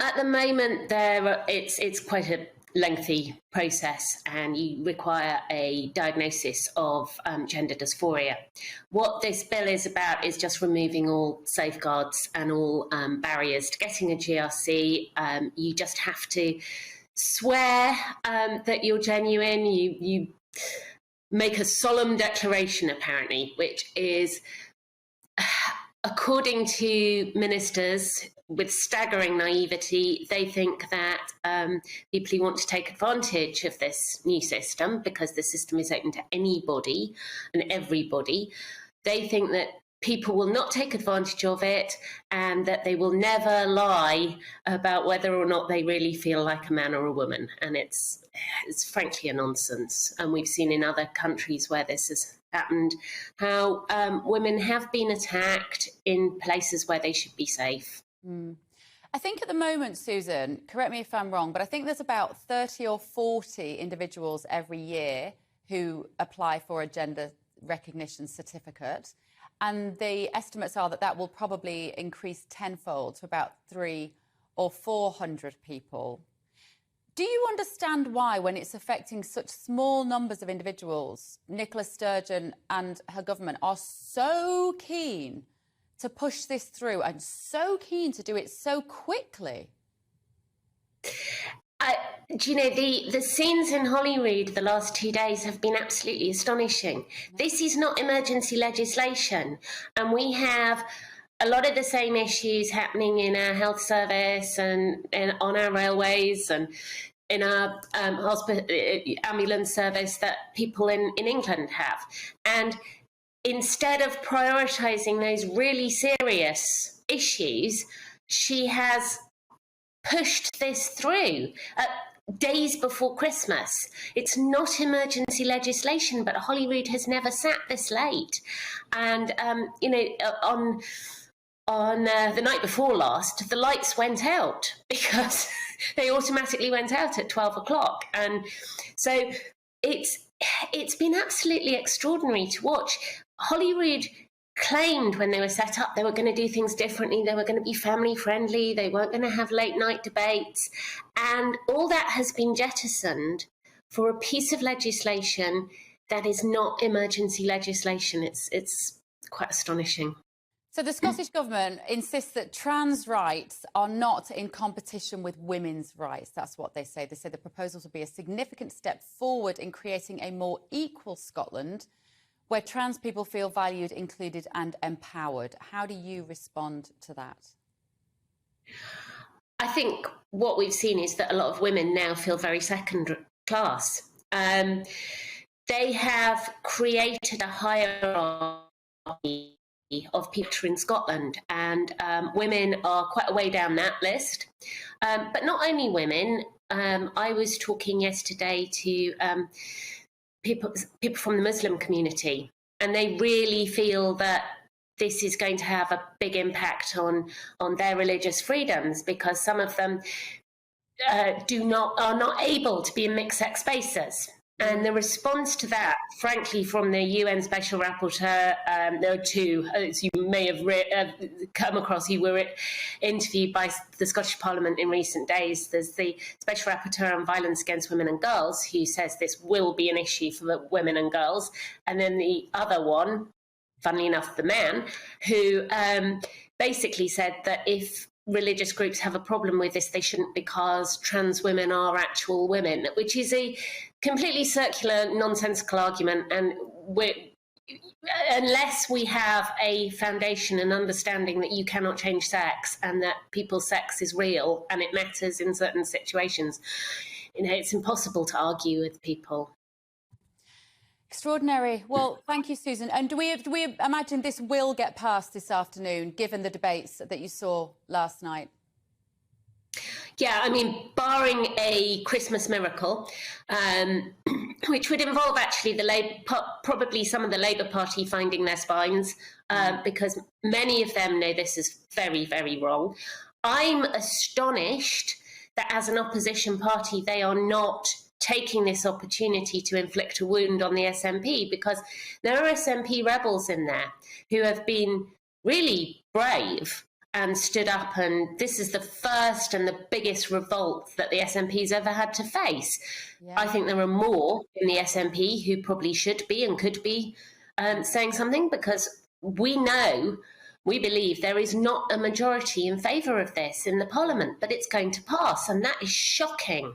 At the moment, it's quite a lengthy process, and you require a diagnosis of gender dysphoria. What this bill is about is just removing all safeguards and all barriers to getting a GRC. You just have to swear that you're genuine. You make a solemn declaration, apparently, which is, according to ministers with staggering naivety, they think that people who want to take advantage of this new system, because the system is open to anybody and everybody, they think that people will not take advantage of it and that they will never lie about whether or not they really feel like a man or a woman. And it's frankly a nonsense. And we've seen in other countries where this has happened how women have been attacked in places where they should be safe. I think at the moment, Susan, correct me if I'm wrong, but I think there's about 30 or 40 individuals every year who apply for a gender recognition certificate. And the estimates are that that will probably increase tenfold to about 300 or 400 people. Do you understand why, when it's affecting such small numbers of individuals, Nicola Sturgeon and her government are so keen to push this through and so keen to do it so quickly? Do you know, the scenes in Holyrood the last 2 days have been absolutely astonishing. This is not emergency legislation, and we have a lot of the same issues happening in our health service and on our railways and in our ambulance service that people in England have. And instead of prioritising those really serious issues, she has pushed this through days before Christmas. It's not emergency legislation, but Holyrood has never sat this late. And, on the night before last, the lights went out because they automatically went out at 12 o'clock. And so it's been absolutely extraordinary to watch. Holyrood claimed when they were set up they were going to do things differently, they were going to be family friendly, they weren't going to have late night debates, and all that has been jettisoned for a piece of legislation that is not emergency legislation. It's quite astonishing. So the Scottish Government insists that trans rights are not in competition with women's rights. That's what they say. They say the proposals will be a significant step forward in creating a more equal Scotland where trans people feel valued, included and empowered. How do you respond to that? I think what we've seen is that a lot of women now feel very second class. They have created a hierarchy of people in Scotland, and women are quite a way down that list. But not only women. I was talking yesterday to people from the Muslim community, and they really feel that this is going to have a big impact on their religious freedoms, because some of them are not able to be in mixed-sex spaces. And the response to that, frankly, from the UN Special Rapporteur, there are two, as you may have come across, who were interviewed by the Scottish Parliament in recent days. There's the Special Rapporteur on Violence Against Women and Girls, who says this will be an issue for women and girls. And then the other one, funnily enough, the man, who basically said that if religious groups have a problem with this, they shouldn't, because trans women are actual women, which is a completely circular, nonsensical argument. And unless we have a foundation and understanding that you cannot change sex and that people's sex is real and it matters in certain situations, it's impossible to argue with people. Extraordinary. Well, thank you, Susan. And do we imagine this will get passed this afternoon, given the debates that you saw last night? Yeah, I mean, barring a Christmas miracle, which would involve actually probably some of the Labour Party finding their spines, because many of them know this is very, very wrong. I'm astonished that as an opposition party, they are not taking this opportunity to inflict a wound on the SNP, because there are SNP rebels in there who have been really brave and stood up, and this is the first and the biggest revolt that the SNP's ever had to face. Yeah. I think there are more in the SNP who probably should be and could be saying something, because we believe there is not a majority in favour of this in the Parliament, but it's going to pass, and that is shocking.